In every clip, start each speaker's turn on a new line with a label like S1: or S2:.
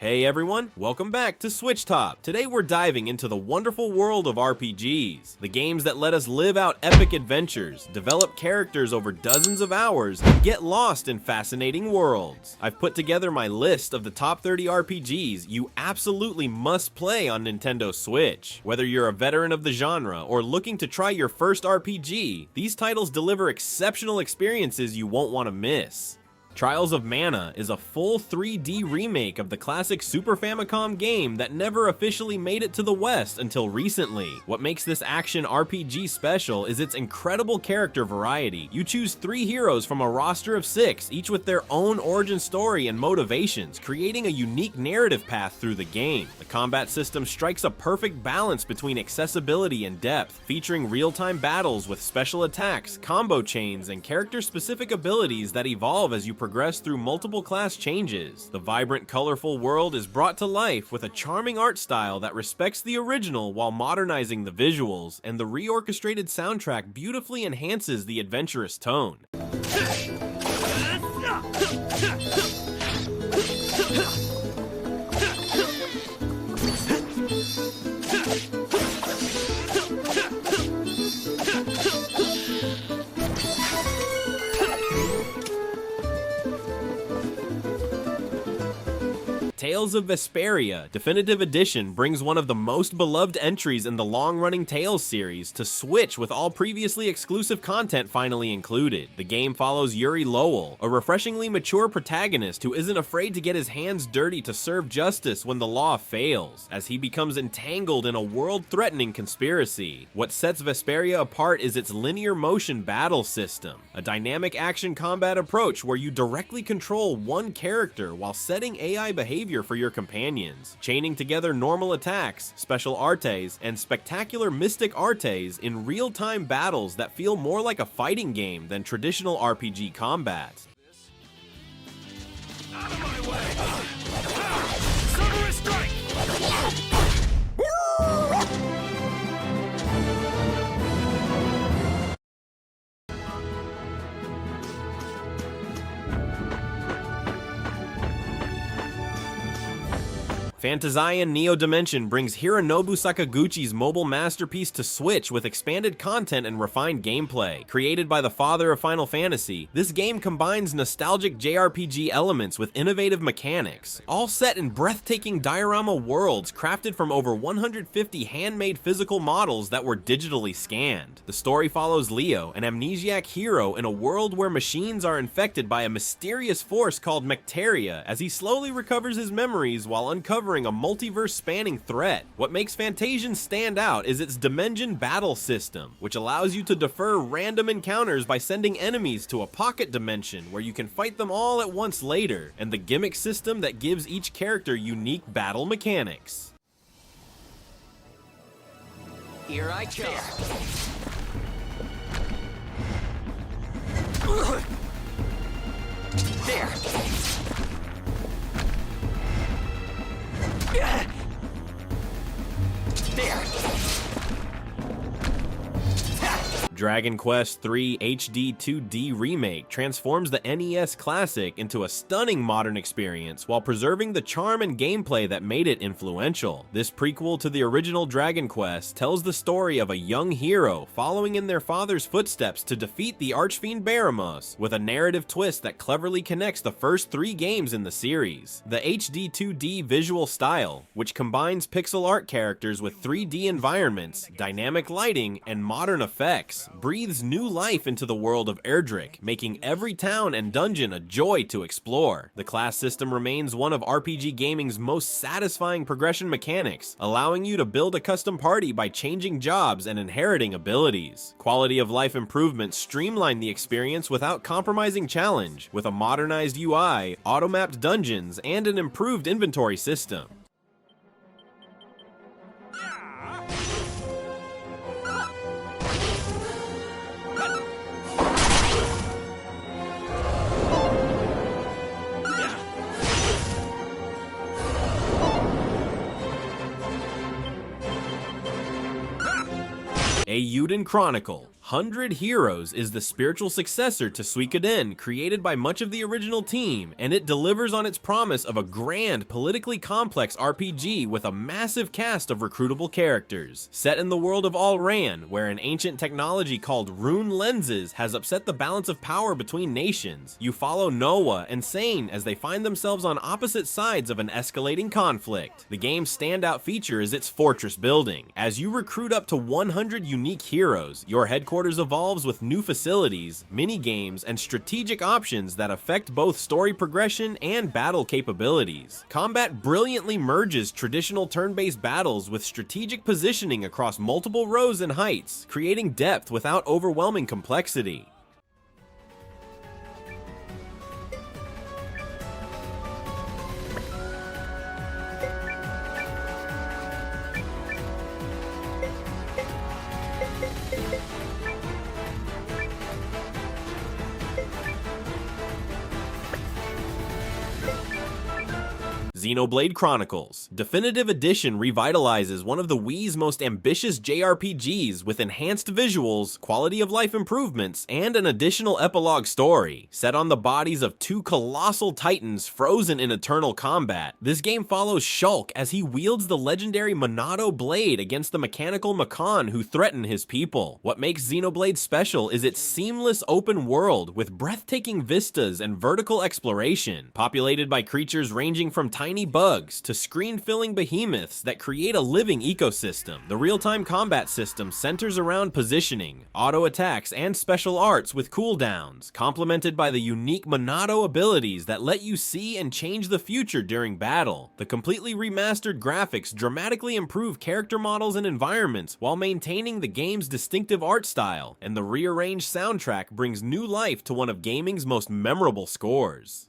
S1: Hey everyone, welcome back to SwitchTop. Today we're diving into the wonderful world of RPGs, the games that let us live out epic adventures, develop characters over dozens of hours, and get lost in fascinating worlds. I've put together my list of the top 30 RPGs you absolutely must play on Nintendo Switch. Whether you're a veteran of the genre or looking to try your first RPG, these titles deliver exceptional experiences you won't want to miss. Trials of Mana is a full 3D remake of the classic Super Famicom game that never officially made it to the West until recently. What makes this action RPG special is its incredible character variety. You choose 3 heroes from a roster of 6, each with their own origin story and motivations, creating a unique narrative path through the game. The combat system strikes a perfect balance between accessibility and depth, featuring real-time battles with special attacks, combo chains, and character-specific abilities that evolve as you progress through multiple class changes. The vibrant, colorful world is brought to life with a charming art style that respects the original while modernizing the visuals, and the reorchestrated soundtrack beautifully enhances the adventurous tone. Tales of Vesperia Definitive Edition brings one of the most beloved entries in the long-running Tales series to Switch, with all previously exclusive content finally included. The game follows Yuri Lowell, a refreshingly mature protagonist who isn't afraid to get his hands dirty to serve justice when the law fails, as he becomes entangled in a world-threatening conspiracy. What sets Vesperia apart is its linear motion battle system, a dynamic action combat approach where you directly control one character while setting AI behavior for your companions, chaining together normal attacks, special artes, and spectacular mystic artes in real-time battles that feel more like a fighting game than traditional RPG combat.
S2: Out of my way! Silver strike!
S1: FANTASIAN Neo Dimension brings Hironobu Sakaguchi's mobile masterpiece to Switch with expanded content and refined gameplay. Created by the father of Final Fantasy, this game combines nostalgic JRPG elements with innovative mechanics, all set in breathtaking diorama worlds crafted from over 150 handmade physical models that were digitally scanned. The story follows Leo, an amnesiac hero in a world where machines are infected by a mysterious force called Mecteria, as he slowly recovers his memories while uncovering a multiverse-spanning threat. What makes Fantasian stand out is its Dimension battle system, which allows you to defer random encounters by sending enemies to a pocket dimension where you can fight them all at once later, and the gimmick system that gives each character unique battle mechanics.
S2: Here I come. There. There.
S1: Dragon Quest III HD 2D Remake transforms the NES classic into a stunning modern experience while preserving the charm and gameplay that made it influential. This prequel to the original Dragon Quest tells the story of a young hero following in their father's footsteps to defeat the Archfiend Baramos, with a narrative twist that cleverly connects the first 3 games in the series. The HD 2D visual style, which combines pixel art characters with 3D environments, dynamic lighting, and modern effects, breathes new life into the world of Erdrick, making every town and dungeon a joy to explore. The class system remains one of RPG gaming's most satisfying progression mechanics, allowing you to build a custom party by changing jobs and inheriting abilities. Quality of life improvements streamline the experience without compromising challenge, with a modernized UI, auto-mapped dungeons, and an improved inventory system. Eiyuden Chronicle, 100 Heroes is the spiritual successor to Suikoden, created by much of the original team, and it delivers on its promise of a grand, politically complex RPG with a massive cast of recruitable characters. Set in the world of Alran, where an ancient technology called rune lenses has upset the balance of power between nations, you follow Noah and Sane as they find themselves on opposite sides of an escalating conflict. The game's standout feature is its fortress building. As you recruit up to 100 unique heroes, your headquarters evolves with new facilities, mini-games, and strategic options that affect both story progression and battle capabilities. Combat brilliantly merges traditional turn-based battles with strategic positioning across multiple rows and heights, creating depth without overwhelming complexity. Xenoblade Chronicles. Definitive Edition revitalizes one of the Wii's most ambitious JRPGs with enhanced visuals, quality of life improvements, and an additional epilogue story. Set on the bodies of two colossal titans frozen in eternal combat, this game follows Shulk as he wields the legendary Monado blade against the mechanical Makan who threaten his people. What makes Xenoblade special is its seamless open world with breathtaking vistas and vertical exploration, populated by creatures ranging from tiny bugs to screen-filling behemoths that create a living ecosystem. The real-time combat system centers around positioning, auto attacks, and special arts with cooldowns, complemented by the unique Monado abilities that let you see and change the future during battle. The completely remastered graphics dramatically improve character models and environments while maintaining the game's distinctive art style, and the rearranged soundtrack brings new life to one of gaming's most memorable scores.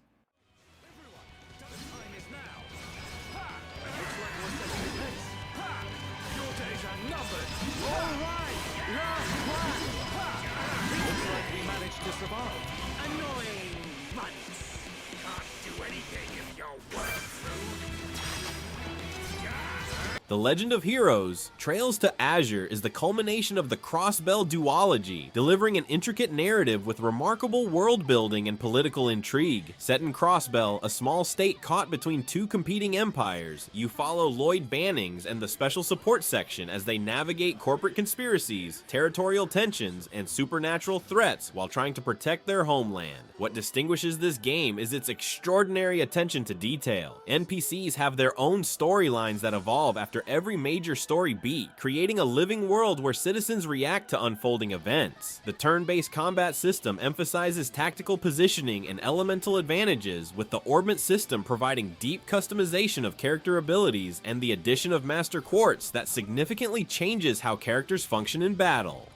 S1: The Legend of Heroes, Trails to Azure is the culmination of the Crossbell duology, delivering an intricate narrative with remarkable world building and political intrigue. Set in Crossbell, a small state caught between two competing empires, you follow Lloyd Bannings and the Special Support Section as they navigate corporate conspiracies, territorial tensions, and supernatural threats while trying to protect their homeland. What distinguishes this game is its extraordinary attention to detail. NPCs have their own storylines that evolve after every major story beat, creating a living world where citizens react to unfolding events. The turn-based combat system emphasizes tactical positioning and elemental advantages, with the orbment system providing deep customization of character abilities and the addition of Master Quartz that significantly changes how characters function in battle.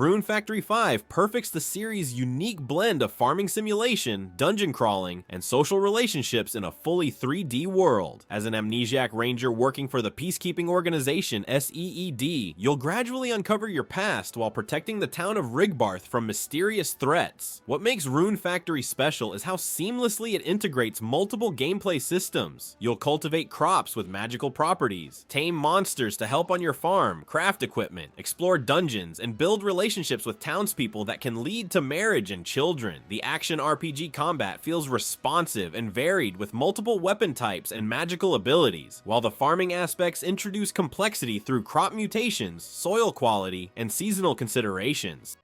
S1: Rune Factory 5 perfects the series' unique blend of farming simulation, dungeon crawling, and social relationships in a fully 3D world. As an amnesiac ranger working for the peacekeeping organization SEED, you'll gradually uncover your past while protecting the town of Rigbarth from mysterious threats. What makes Rune Factory special is how seamlessly it integrates multiple gameplay systems. You'll cultivate crops with magical properties, tame monsters to help on your farm, craft equipment, explore dungeons, and build relationships with townspeople that can lead to marriage and children. The action RPG combat feels responsive and varied with multiple weapon types and magical abilities, while the farming aspects introduce complexity through crop mutations, soil quality, and seasonal considerations.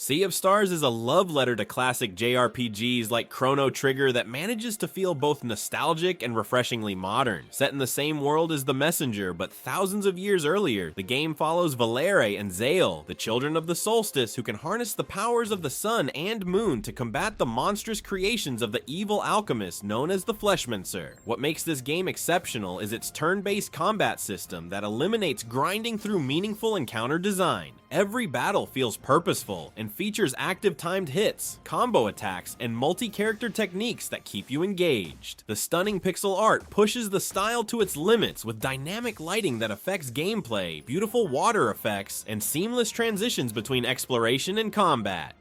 S1: Sea of Stars is a love letter to classic JRPGs like Chrono Trigger that manages to feel both nostalgic and refreshingly modern. Set in the same world as The Messenger, but thousands of years earlier, the game follows Valere and Zael, the children of the solstice who can harness the powers of the sun and moon to combat the monstrous creations of the evil alchemist known as the Fleshmancer. What makes this game exceptional is its turn-based combat system that eliminates grinding through meaningful encounter design. Every battle feels purposeful and features active timed hits, combo attacks, and multi-character techniques that keep you engaged. The stunning pixel art pushes the style to its limits with dynamic lighting that affects gameplay, beautiful water effects, and seamless transitions between exploration and combat.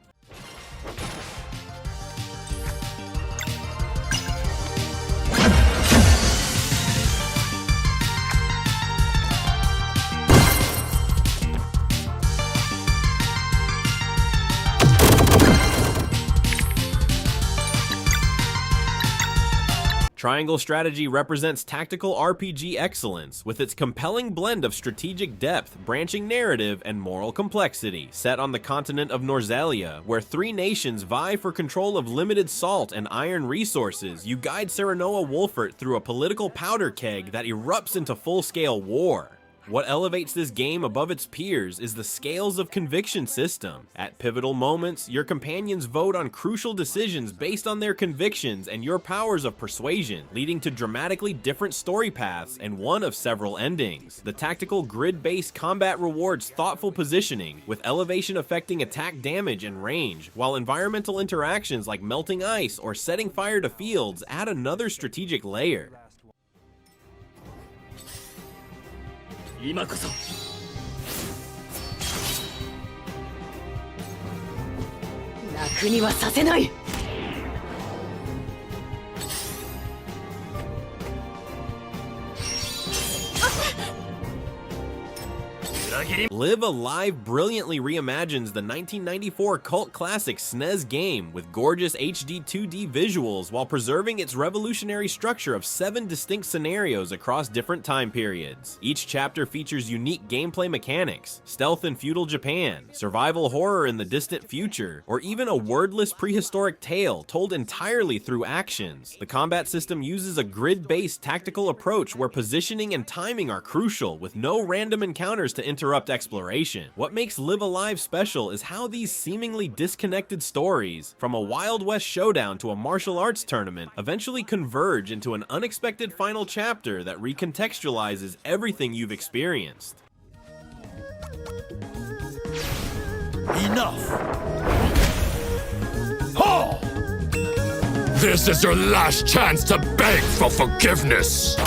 S1: Triangle Strategy represents tactical RPG excellence, with its compelling blend of strategic depth, branching narrative, and moral complexity. Set on the continent of Norzelia, where three nations vie for control of limited salt and iron resources, you guide Serenoa Wolfert through a political powder keg that erupts into full-scale war. What elevates this game above its peers is the Scales of Conviction system. At pivotal moments, your companions vote on crucial decisions based on their convictions and your powers of persuasion, leading to dramatically different story paths and one of several endings. The tactical grid-based combat rewards thoughtful positioning, with elevation affecting attack damage and range, while environmental interactions like melting ice or setting fire to fields add another strategic layer.
S2: 今こそ
S3: 楽にはさせない。
S1: Live Alive brilliantly reimagines the 1994 cult classic SNES game with gorgeous HD 2D visuals while preserving its revolutionary structure of 7 distinct scenarios across different time periods. Each chapter features unique gameplay mechanics, stealth in feudal Japan, survival horror in the distant future, or even a wordless prehistoric tale told entirely through actions. The combat system uses a grid-based tactical approach where positioning and timing are crucial, with no random encounters to interrupt exploration. What makes Live Alive special is how these seemingly disconnected stories, from a Wild West showdown to a martial arts tournament, eventually converge into an unexpected final chapter that recontextualizes everything you've experienced.
S2: Enough! Oh! This is your last chance to beg for forgiveness!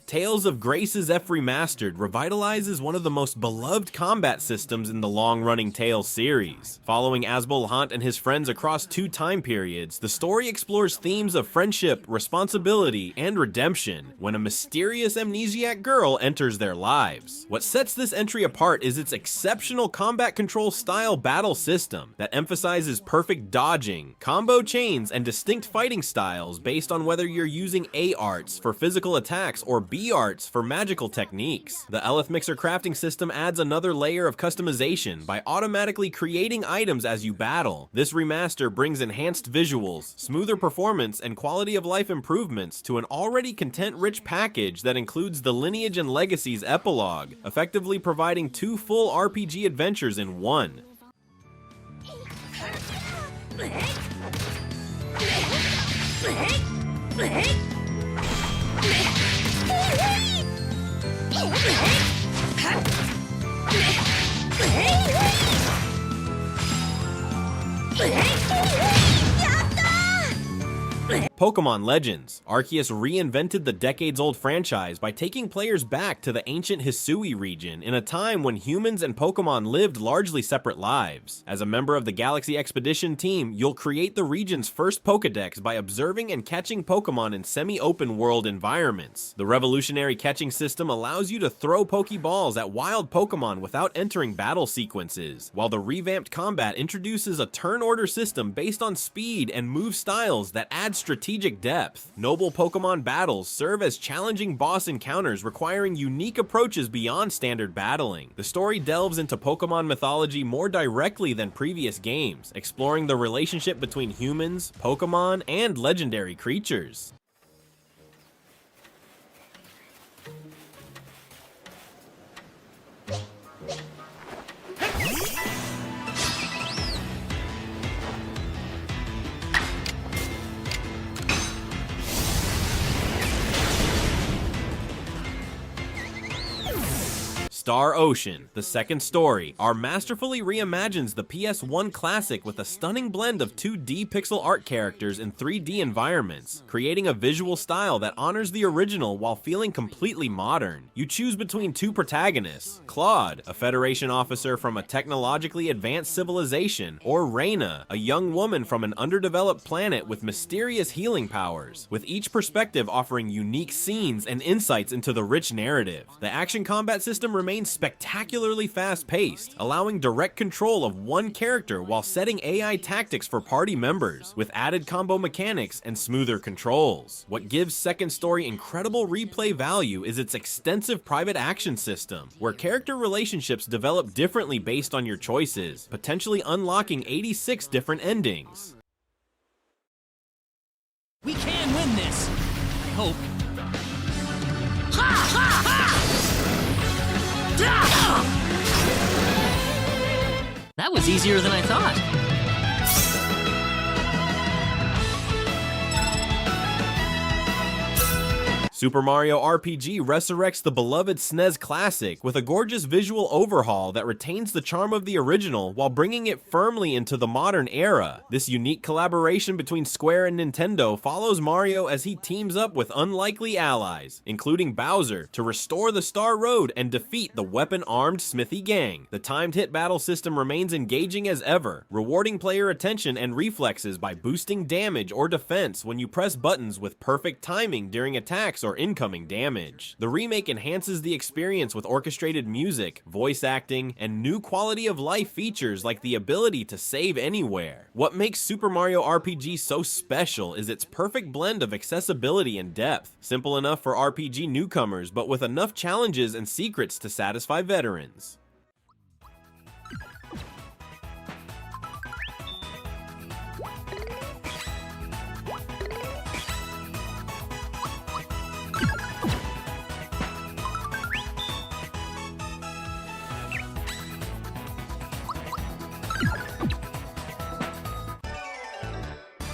S1: Tales of Grace's F Remastered revitalizes one of the most beloved combat systems in the long-running Tales series. Following Asbolhant and his friends across 2 time periods, the story explores themes of friendship, responsibility, and redemption when a mysterious amnesiac girl enters their lives. What sets this entry apart is its exceptional combat control style battle system that emphasizes perfect dodging, combo chains, and distinct fighting styles based on whether you're using A arts for physical attacks or B arts for magical techniques. The Eleth Mixer crafting system adds another layer of customization by automatically creating items as you battle. This remaster brings enhanced visuals, smoother performance, and quality of life improvements to an already content-rich package that includes the Lineage and Legacies epilogue, effectively providing 2 full RPG adventures in one. Pokémon Legends. Arceus reinvented the decades-old franchise by taking players back to the ancient Hisui region in a time when humans and Pokémon lived largely separate lives. As a member of the Galaxy Expedition team, you'll create the region's first Pokédex by observing and catching Pokémon in semi-open world environments. The revolutionary catching system allows you to throw Pokéballs at wild Pokémon without entering battle sequences, while the revamped combat introduces a turn order system based on speed and move styles that add strategic strategic depth. Noble Pokemon battles serve as challenging boss encounters requiring unique approaches beyond standard battling. The story delves into Pokemon mythology more directly than previous games, exploring the relationship between humans, Pokemon, and legendary creatures. Star Ocean, the second story, masterfully reimagines the PS1 classic with a stunning blend of 2D pixel art characters in 3D environments, creating a visual style that honors the original while feeling completely modern. You choose between two protagonists, Claude, a Federation officer from a technologically advanced civilization, or Reina, a young woman from an underdeveloped planet with mysterious healing powers, with each perspective offering unique scenes and insights into the rich narrative. The action combat system remains spectacularly fast-paced, allowing direct control of one character while setting AI tactics for party members, with added combo mechanics and smoother controls. What gives Second Story incredible replay value is its extensive private action system, where character relationships develop differently based on your choices, potentially unlocking 86 different endings.
S4: We can win this! I hope. Ha ha ha! That was easier than I thought.
S1: Super Mario RPG resurrects the beloved SNES classic with a gorgeous visual overhaul that retains the charm of the original while bringing it firmly into the modern era. This unique collaboration between Square and Nintendo follows Mario as he teams up with unlikely allies, including Bowser, to restore the Star Road and defeat the weapon-armed Smithy Gang. The timed hit battle system remains engaging as ever, rewarding player attention and reflexes by boosting damage or defense when you press buttons with perfect timing during attacks or incoming damage. The remake enhances the experience with orchestrated music, voice acting, and new quality of life features like the ability to save anywhere. What makes Super Mario RPG so special is its perfect blend of accessibility and depth. Simple enough for RPG newcomers, but with enough challenges and secrets to satisfy veterans.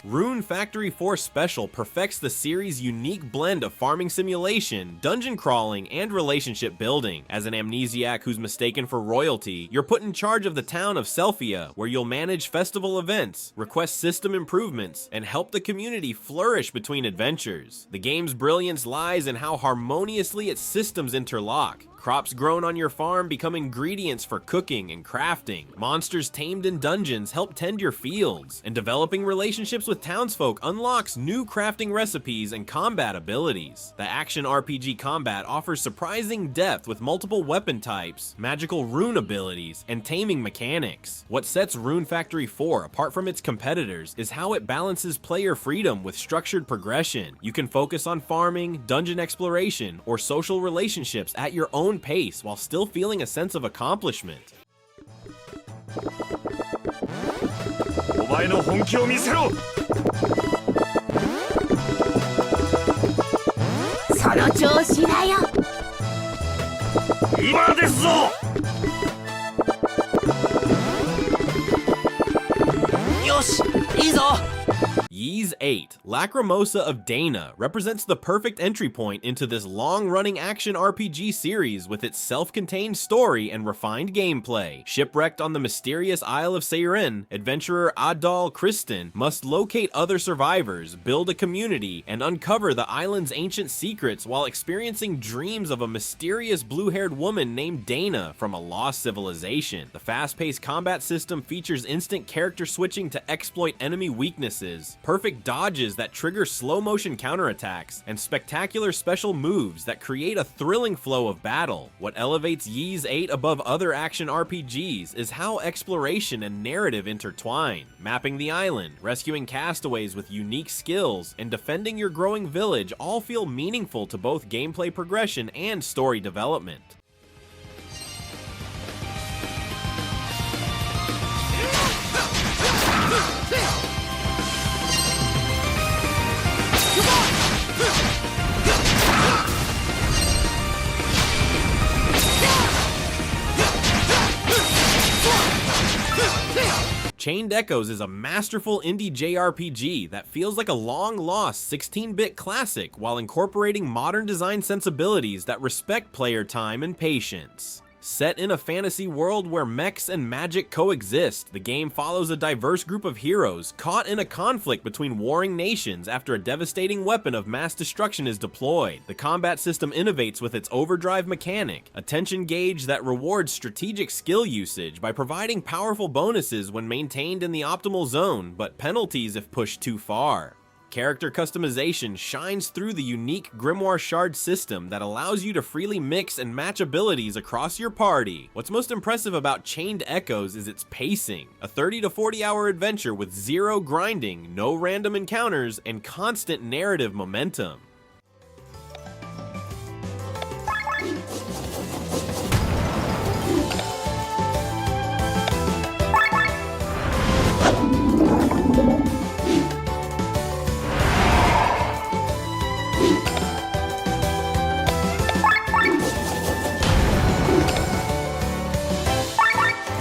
S1: Rune Factory 4 Special perfects the series' unique blend of farming simulation, dungeon crawling, and relationship building. As an amnesiac who's mistaken for royalty, you're put in charge of the town of Selphia, where you'll manage festival events, request system improvements, and help the community flourish between adventures. The game's brilliance lies in how harmoniously its systems interlock. Crops grown on your farm become ingredients for cooking and crafting. Monsters tamed in dungeons help tend your fields. And developing relationships with townsfolk unlocks new crafting recipes and combat abilities. The action RPG combat offers surprising depth with multiple weapon types, magical rune abilities, and taming mechanics. What sets Rune Factory 4 apart from its competitors is how it balances player freedom with structured progression. You can focus on farming, dungeon exploration, or social relationships at your own pace while still feeling a sense of accomplishment.
S5: お前の本気を見せろ。
S3: その調子だよ。
S5: 今ですぞ。
S4: よし、いいぞ。
S1: VIII, Lacrimosa of Dana, represents the perfect entry point into this long-running action RPG series with its self-contained story and refined gameplay. Shipwrecked on the mysterious Isle of Seiren, adventurer Adal Kristen must locate other survivors, build a community, and uncover the island's ancient secrets while experiencing dreams of a mysterious blue-haired woman named Dana from a lost civilization. The fast-paced combat system features instant character switching to exploit enemy weaknesses, perfect perfect dodges that trigger slow-motion counterattacks, and spectacular special moves that create a thrilling flow of battle. What elevates Ys 8 above other action RPGs is how exploration and narrative intertwine, mapping the island, rescuing castaways with unique skills, and defending your growing village all feel meaningful to both gameplay progression and story development. Chained Echoes is a masterful indie JRPG that feels like a long-lost 16-bit classic while incorporating modern design sensibilities that respect player time and patience. Set in a fantasy world where mechs and magic coexist, the game follows a diverse group of heroes caught in a conflict between warring nations after a devastating weapon of mass destruction is deployed. The combat system innovates with its overdrive mechanic, a tension gauge that rewards strategic skill usage by providing powerful bonuses when maintained in the optimal zone, but penalties if pushed too far. Character customization shines through the unique Grimoire Shard system that allows you to freely mix and match abilities across your party. What's most impressive about Chained Echoes is its pacing, a 30 to 40 hour adventure with zero grinding, no random encounters, and constant narrative momentum.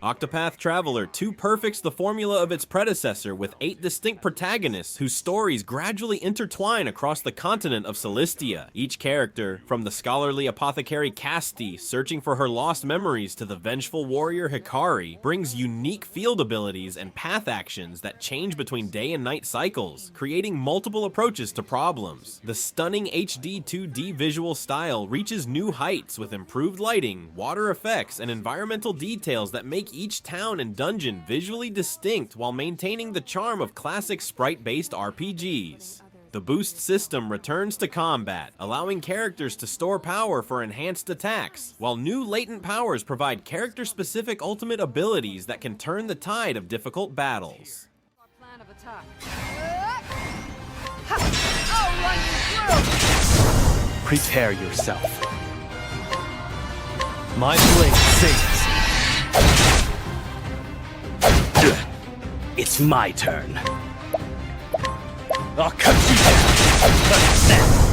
S1: Octopath Traveler II perfects the formula of its predecessor with 8 distinct protagonists whose stories gradually intertwine across the continent of Celestia. Each character, from the scholarly apothecary Casti searching for her lost memories to the vengeful warrior Hikari, brings unique field abilities and path actions that change between day and night cycles, creating multiple approaches to problems. The stunning HD 2D visual style reaches new heights with improved lighting, water effects, and environmental details that make each town and dungeon visually distinct while maintaining the charm of classic sprite-based RPGs. The boost system returns to combat, allowing characters to store power for enhanced attacks, while new latent powers provide character-specific ultimate abilities that can turn the tide of difficult battles.
S3: Plan of attack. I'll run you through.
S6: Prepare yourself. My blade sings. It's my turn. I'll cut you down.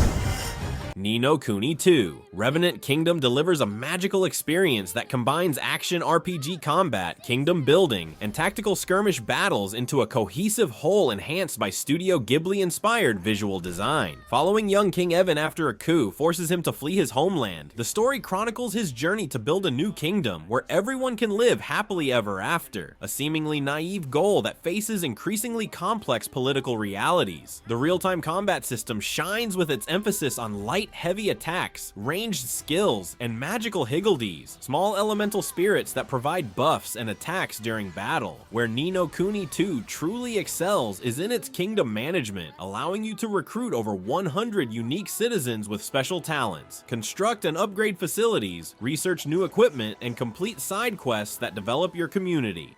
S1: Ni no Kuni 2. Revenant Kingdom delivers a magical experience that combines action RPG combat, kingdom building, and tactical skirmish battles into a cohesive whole enhanced by Studio Ghibli-inspired visual design. Following young King Evan after a coup forces him to flee his homeland, the story chronicles his journey to build a new kingdom where everyone can live happily ever after, a seemingly naive goal that faces increasingly complex political realities. The real-time combat system shines with its emphasis on light, heavy attacks, ranged skills, and magical higgledies, small elemental spirits that provide buffs and attacks during battle. Where Ni no Kuni 2 truly excels is in its kingdom management, allowing you to recruit over 100 unique citizens with special talents, construct and upgrade facilities, research new equipment, and complete side quests that develop your community.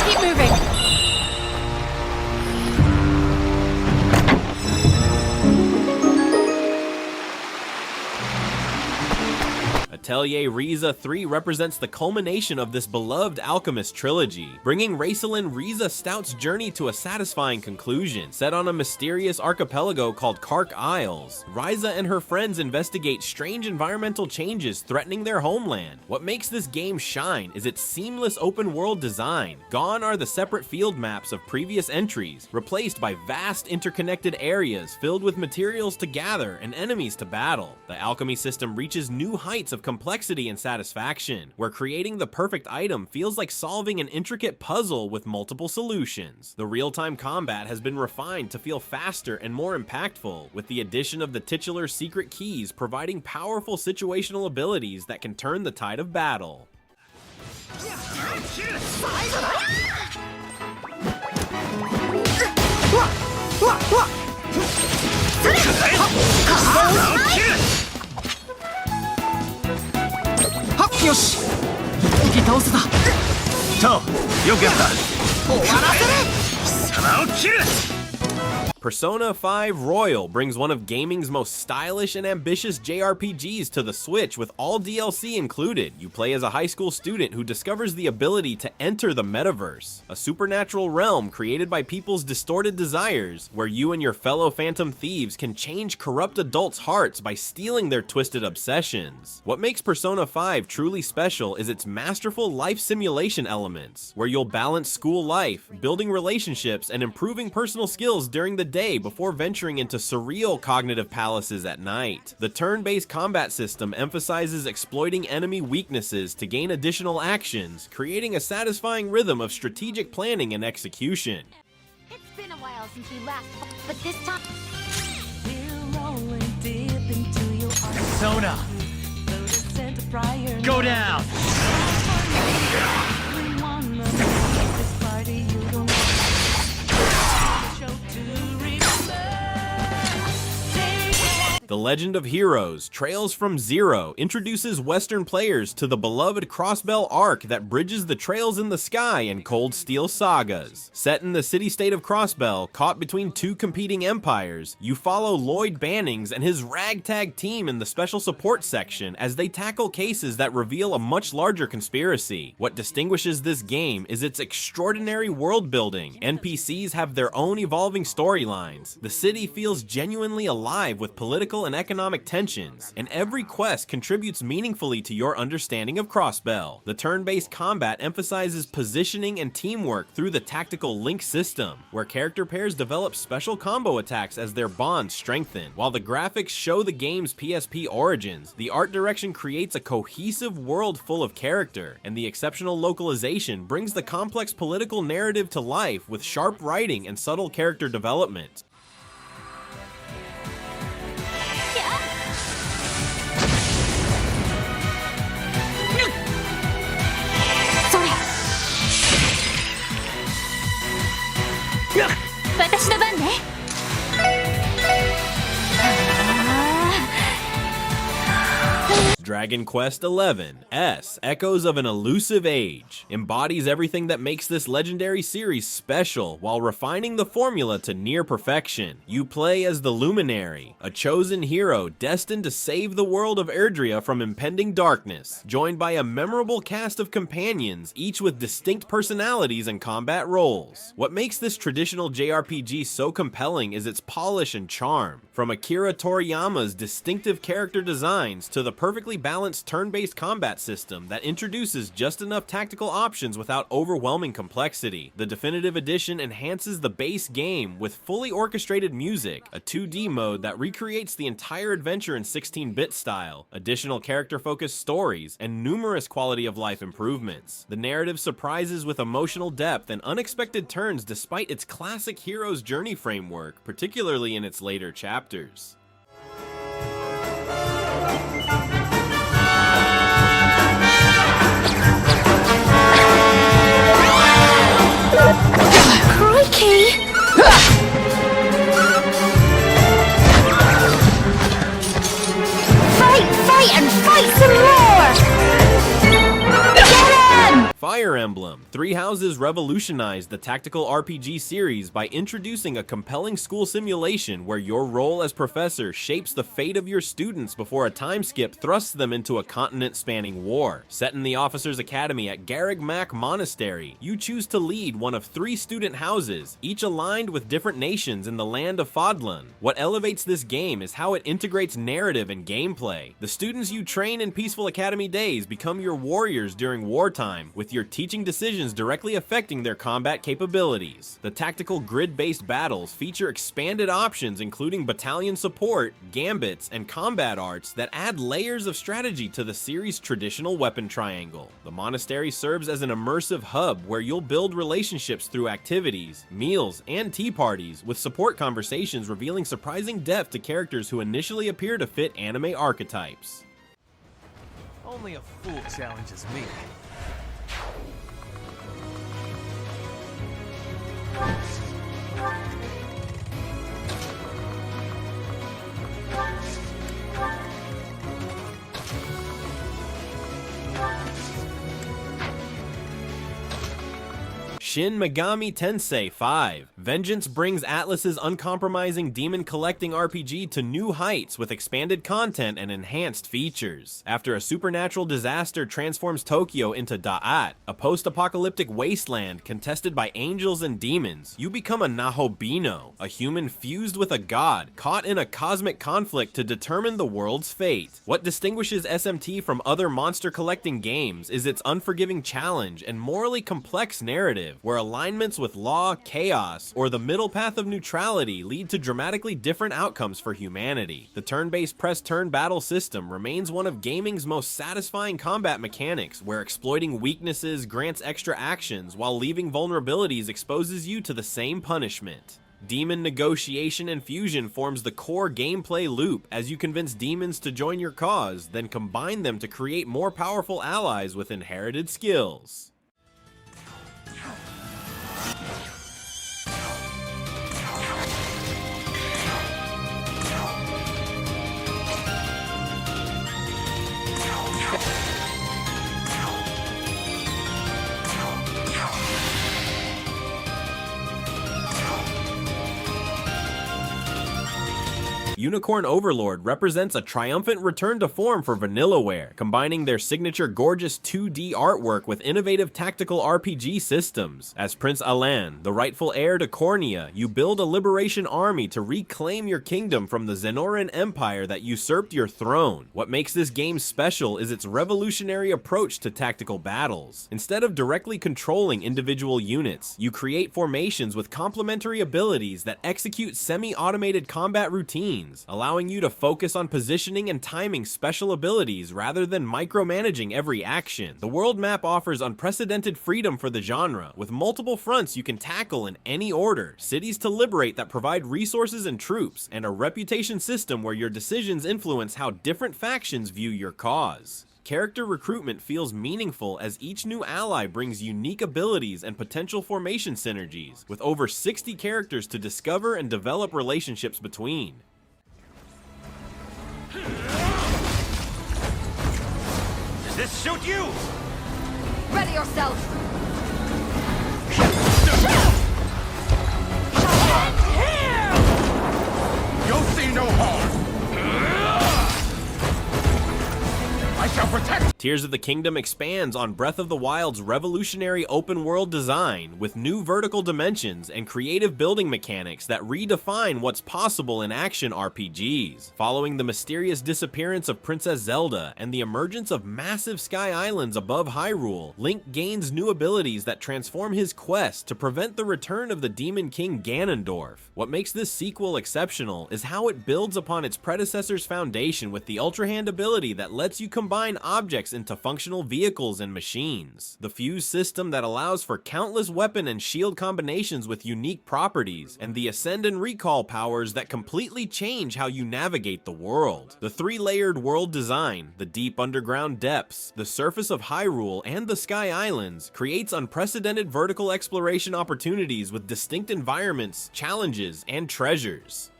S3: Keep moving.
S1: Atelier Ryza 3 represents the culmination of this beloved Alchemist trilogy, bringing Raceland Ryza Stout's journey to a satisfying conclusion. Set on a mysterious archipelago called Kark Isles, Ryza and her friends investigate strange environmental changes threatening their homeland. What makes this game shine is its seamless open-world design. Gone are the separate field maps of previous entries, replaced by vast interconnected areas filled with materials to gather and enemies to battle. The alchemy system reaches new heights of complexity complexity and satisfaction, where creating the perfect item feels like solving an intricate puzzle with multiple solutions. The real-time combat has been refined to feel faster and more impactful, with the addition of the titular secret keys providing powerful situational abilities that can turn the tide of battle. Persona 5 Royal brings one of gaming's most stylish and ambitious JRPGs to the Switch with all DLC included. You play as a high school student who discovers the ability to enter the metaverse, a supernatural realm created by people's distorted desires, where you and your fellow phantom thieves can change corrupt adults' hearts by stealing their twisted obsessions. What makes Persona 5 truly special is its masterful life simulation elements, where you'll balance school life, building relationships, and improving personal skills during the day before venturing into surreal cognitive palaces at night. The turn-based combat system emphasizes exploiting enemy weaknesses to gain additional actions, creating a satisfying rhythm of strategic planning and execution.
S7: It's been a while since we last fought, but this time
S6: Persona! Go down!
S1: The Legend of Heroes: Trails from Zero introduces Western players to the beloved Crossbell arc that bridges the Trails in the Sky and Cold Steel sagas. Set in the city-state of Crossbell, caught between two competing empires, you follow Lloyd Bannings and his ragtag team in the special support section as they tackle cases that reveal a much larger conspiracy. What distinguishes this game is its extraordinary world building. NPCs have their own evolving storylines. The city feels genuinely alive with political and economic tensions, and every quest contributes meaningfully to your understanding of Crossbell. The turn-based combat emphasizes positioning and teamwork through the tactical link system, where character pairs develop special combo attacks as their bonds strengthen. While the graphics show the game's PSP origins, the art direction creates a cohesive world full of character, and the exceptional localization brings the complex political narrative to life with sharp writing and subtle character development. Dragon Quest XI S, Echoes of an Elusive Age, embodies everything that makes this legendary series special while refining the formula to near perfection. You play as the Luminary, a chosen hero destined to save the world of Erdrea from impending darkness, joined by a memorable cast of companions, each with distinct personalities and combat roles. What makes this traditional JRPG so compelling is its polish and charm. From Akira Toriyama's distinctive character designs to the perfectly balanced turn-based combat system that introduces just enough tactical options without overwhelming complexity, the Definitive Edition enhances the base game with fully orchestrated music, a 2D mode that recreates the entire adventure in 16-bit style, additional character-focused stories, and numerous quality-of-life improvements. The narrative surprises with emotional depth and unexpected turns despite its classic hero's journey framework, particularly in its later chapters.
S7: crikey! Fight and fight some more! Get him!
S1: Fire Emblem: Three Houses revolutionized the tactical RPG series by introducing a compelling school simulation where your role as professor shapes the fate of your students before a time skip thrusts them into a continent-spanning war. Set in the Officers' Academy at Garreg Mach Monastery, you choose to lead one of 3 student houses, each aligned with different nations in the land of Fodlan. What elevates this game is how it integrates narrative and gameplay. The students you train in Peaceful Academy days become your warriors during wartime, with your teaching decisions directly affecting their combat capabilities. The tactical grid-based battles feature expanded options including battalion support, gambits, and combat arts that add layers of strategy to the series' traditional weapon triangle. The monastery serves as an immersive hub where you'll build relationships through activities, meals, and tea parties, with support conversations revealing surprising depth to characters who initially appear to fit anime archetypes.
S6: Only a fool challenges me.
S1: Shin Megami Tensei 5. Vengeance brings Atlus's uncompromising demon-collecting RPG to new heights with expanded content and enhanced features. After a supernatural disaster transforms Tokyo into Da'at, a post-apocalyptic wasteland contested by angels and demons, you become a Nahobino, a human fused with a god, caught in a cosmic conflict to determine the world's fate. What distinguishes SMT from other monster-collecting games is its unforgiving challenge and morally complex narrative, where alignments with law, chaos, or the middle path of neutrality lead to dramatically different outcomes for humanity. The turn-based press-turn battle system remains one of gaming's most satisfying combat mechanics, where exploiting weaknesses grants extra actions while leaving vulnerabilities exposes you to the same punishment. Demon negotiation and fusion forms the core gameplay loop as you convince demons to join your cause, then combine them to create more powerful allies with inherited skills. Unicorn Overlord represents a triumphant return to form for Vanillaware, combining their signature gorgeous 2D artwork with innovative tactical RPG systems. As Prince Alan, the rightful heir to Cornea, you build a liberation army to reclaim your kingdom from the Zenoran Empire that usurped your throne. What makes this game special is its revolutionary approach to tactical battles. Instead of directly controlling individual units, you create formations with complementary abilities that execute semi-automated combat routines, allowing you to focus on positioning and timing special abilities rather than micromanaging every action. The world map offers unprecedented freedom for the genre, with multiple fronts you can tackle in any order, cities to liberate that provide resources and troops, and a reputation system where your decisions influence how different factions view your cause. Character recruitment feels meaningful as each new ally brings unique abilities and potential formation synergies, with over 60 characters to discover and develop relationships between.
S5: Does this suit you?
S3: Ready yourself!
S5: You'll see no harm. I shall protect.
S1: Tears of the Kingdom expands on Breath of the Wild's revolutionary open-world design with new vertical dimensions and creative building mechanics that redefine what's possible in action RPGs. Following the mysterious disappearance of Princess Zelda and the emergence of massive sky islands above Hyrule, Link gains new abilities that transform his quest to prevent the return of the Demon King Ganondorf. What makes this sequel exceptional is how it builds upon its predecessor's foundation with the Ultra Hand ability that lets you combine objects into functional vehicles and machines. The fuse system that allows for countless weapon and shield combinations with unique properties, and the ascend and recall powers that completely change how you navigate the world. The three-layered world design, the deep underground depths, the surface of Hyrule, and the Sky Islands creates unprecedented vertical exploration opportunities with distinct environments, challenges, and treasures.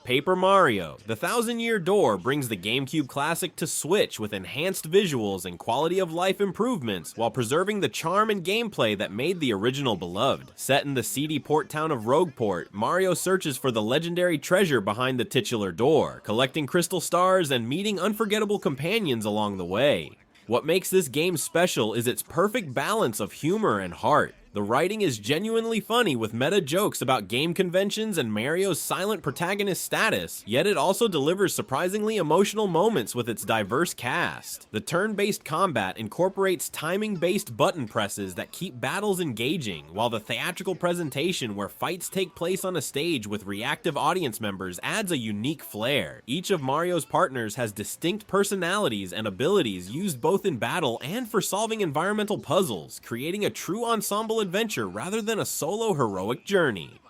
S1: Paper Mario: The Thousand-Year Door brings the GameCube classic to Switch with enhanced visuals and quality of life improvements while preserving the charm and gameplay that made the original beloved. Set in the seedy port town of Rogueport, Mario searches for the legendary treasure behind the titular door, collecting crystal stars and meeting unforgettable companions along the way. What makes this game special is its perfect balance of humor and heart. The writing is genuinely funny with meta jokes about game conventions and Mario's silent protagonist status, yet it also delivers surprisingly emotional moments with its diverse cast. The turn-based combat incorporates timing-based button presses that keep battles engaging, while the theatrical presentation where fights take place on a stage with reactive audience members adds a unique flair. Each of Mario's partners has distinct personalities and abilities used both in battle and for solving environmental puzzles, creating a true ensemble adventure rather than a solo heroic journey.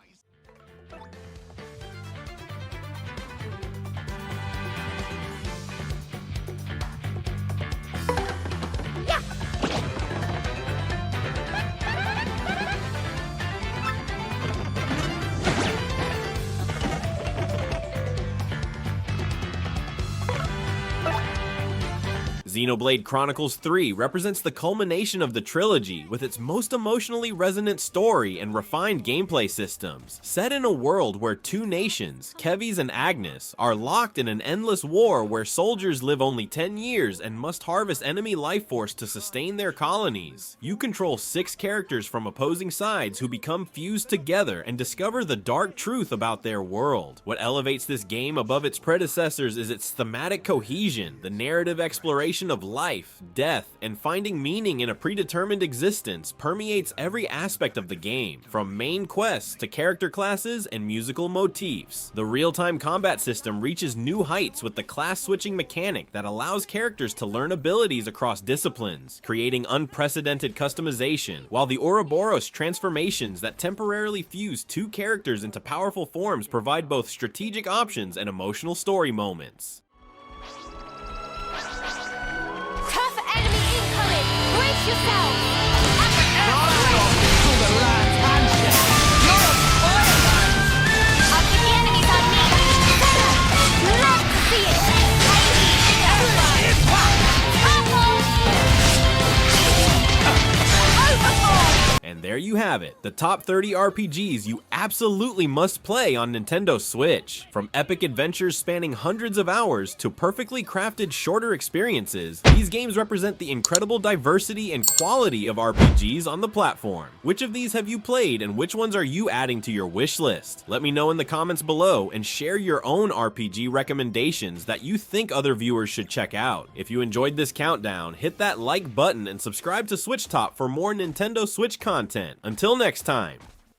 S1: Xenoblade Chronicles III represents the culmination of the trilogy with its most emotionally resonant story and refined gameplay systems. Set in a world where two nations, Keves and Agnes, are locked in an endless war where soldiers live only 10 years and must harvest enemy life force to sustain their colonies. You control 6 characters from opposing sides who become fused together and discover the dark truth about their world. What elevates this game above its predecessors is its thematic cohesion, the narrative exploration of life, death, and finding meaning in a predetermined existence permeates every aspect of the game, from main quests to character classes and musical motifs. The real-time combat system reaches new heights with the class-switching mechanic that allows characters to learn abilities across disciplines, creating unprecedented customization, while the Ouroboros transformations that temporarily fuse 2 characters into powerful forms provide both strategic options and emotional story moments.
S7: Brace yourself! I'll keep the enemies on me! Let's see it!
S1: And there you have it, the top 30 RPGs you absolutely must play on Nintendo Switch. From epic adventures spanning hundreds of hours to perfectly crafted shorter experiences, these games represent the incredible diversity and quality of RPGs on the platform. Which of these have you played and which ones are you adding to your wish list? Let me know in the comments below and share your own RPG recommendations that you think other viewers should check out. If you enjoyed this countdown, hit that like button and subscribe to SwitchTop for more Nintendo Switch content. Until next time.